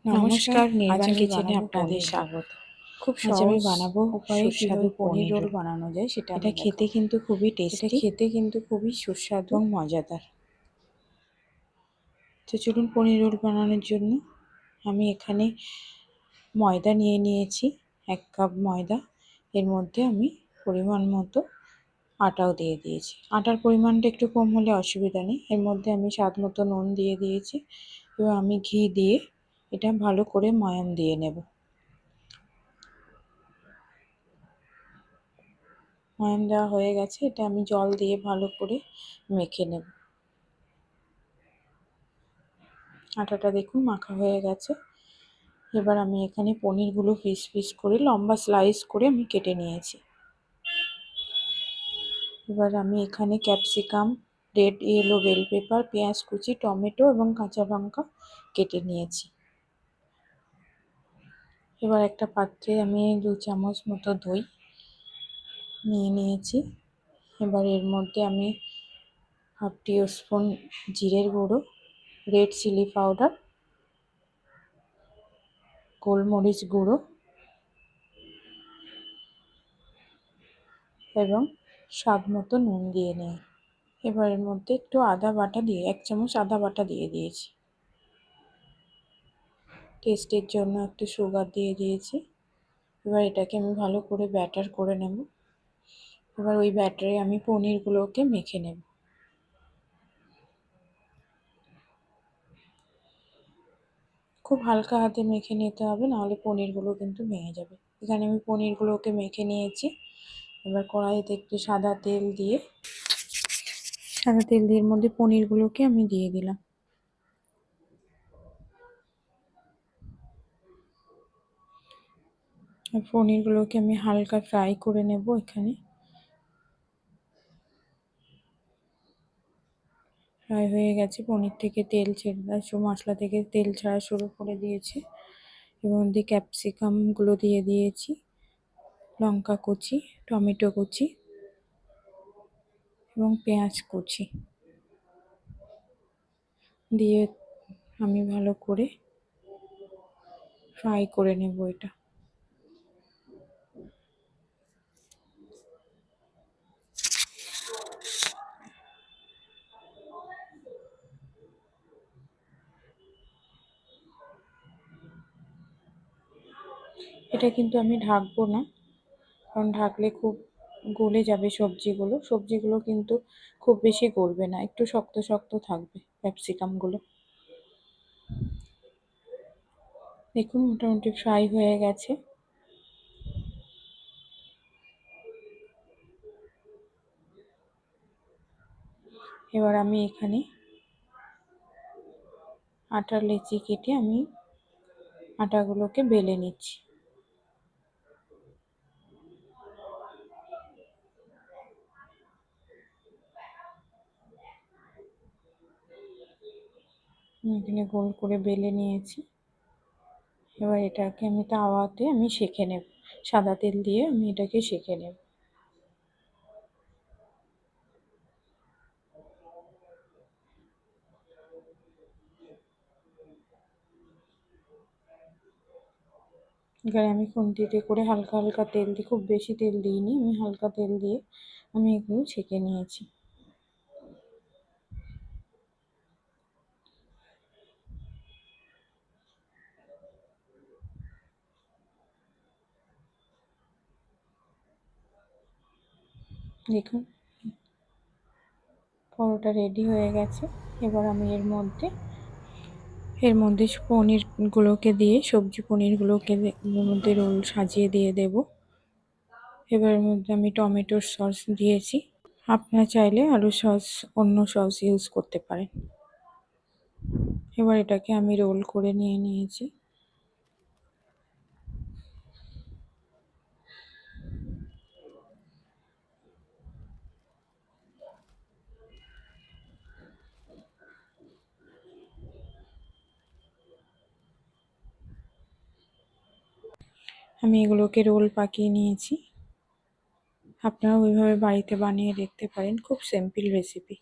নমস্কার, আজ নির্বাণ আমি কিচেনে বানাবো আপনাদের পনির রোল। স্বাগত। খুব আজ আমি সহজ বানাবো উপায়ে সুস্বাদু কিভাবে পনির পনির রোল রোল। বানানো যায় সেটা এটা আমি খেতে দেখাবো। কিন্তু খুবই এটা টেস্টি খেতে কিন্তু খুবই সুস্বাদু। এবং মজাদার। তো চলুন পনির রোল বানানোর জন্য আমি এখানে ময়দা নিয়ে নিয়েছি, 1 কাপ ময়দা। এর মধ্যে আমি পরিমাণ মতো আটাও দিয়ে দিয়েছি। আটার পরিমাণটা একটু কম হলে অসুবিধা নেই। এর মধ্যে আমি স্বাদ মতো নুন দিয়ে দিয়েছি এবং আমি ঘি দিয়ে এটা ভালো করে ময়ান দিয়ে নেব। ময়ান দেওয়া হয়ে গেছে, এটা আমি জল দিয়ে ভালো করে মেখে নেব। আটাটা দেখুন মাখা হয়ে গেছে। এবার আমি এখানে পনিরগুলো পিস পিস করে লম্বা স্লাইস করে আমি কেটে নিয়েছি। এবার আমি এখানে capsicum, red yellow bell pepper, পেঁয়াজ কুচি, টমেটো এবং কাঁচা লঙ্কা কেটে নিয়েছি। এবার একটা পাত্রে আমি 2 চামচ মতো দই নিয়ে নিয়েছি। এবার এর মধ্যে আমি হাফ টিস্পুন জিরের গুঁড়ো, রেড চিলি পাউডার, গোলমরিচ গুঁড়ো এবং স্বাদ মতো নুন দিয়ে নিই। এবার এর মধ্যে একটু আদা বাটা দিয়ে 1 চামচ আদা বাটা দিয়ে দিয়েছি। টেস্টের জন্য একটু সুগার দিয়ে দিয়েছি। এবার এটাকে আমি ভালো করে ব্যাটার করে নেব। এবার ওই ব্যাটারে আমি পনিরগুলোকে মেখে নেব। খুব হালকা হাতে মেখে নিতে হবে, নাহলে পনিরগুলো কিন্তু ভেঙে যাবে। এখানে আমি পনিরগুলোকে মেখে নিয়েছি। এবার কড়াইতে একটু সাদা তেল দিয়ে এর মধ্যে পনিরগুলোকে আমি দিয়ে দিলাম। পনিরগুলোকে আমি হালকা ফ্রাই করে নেব। এখানে ফ্রাই হয়ে গেছে, পনির থেকে তেল ছেড়ে মশলা থেকে তেল ছাড়া শুরু করে দিয়েছে। এর মধ্যে ক্যাপসিকামগুলো দিয়ে দিয়েছি, লঙ্কা কুচি, টমেটো কুচি এবং পেঁয়াজ কুচি দিয়ে আমি ভালো করে ফ্রাই করে নেব এটা। এটা কিন্তু আমি ঢাকবো না, কারণ ঢাকলে খুব গলে যাবে সবজিগুলো কিন্তু খুব বেশি গলবে না, একটু শক্ত শক্ত থাকবে ক্যাপসিকামগুলো। দেখুন মোটামুটি ফ্রাই হয়ে গেছে। এবার আমি এখানে আটার লেচি কেটে আমি আটাগুলোকে বেলে নিচ্ছি। এখানে গোল করে বেলে নিয়েছি। এবার এটাকে আমি তাওয়াতে আমি সেঁকে নেব, সাদা তেল দিয়ে আমি এটাকে সেঁকে নেব। এখানে আমি খুন্তিতে করে হালকা হালকা তেল দিয়ে, খুব বেশি তেল দিইনি, আমি হালকা তেল দিয়ে আমি এগুলো ছেঁকে নিয়েছি। দেখুন পরোটা রেডি হয়ে গেছে। এবার আমি এর মধ্যে পনিরগুলোকে দিয়ে পনিরগুলোকে এর মধ্যে রোল সাজিয়ে দিয়ে দেব। এবার এর মধ্যে আমি টমেটোর সস দিয়েছি, আপনারা চাইলে আলু সস, অন্য সস ইউজ করতে পারেন। এবার এটাকে আমি রোল করে নিয়েছি। আমি এগুলোকে রোল পাকিয়ে নিয়েছি। আপনারা ওইভাবে বাড়িতে বানিয়ে দেখতে পারেন, খুব সিম্পল রেসিপি।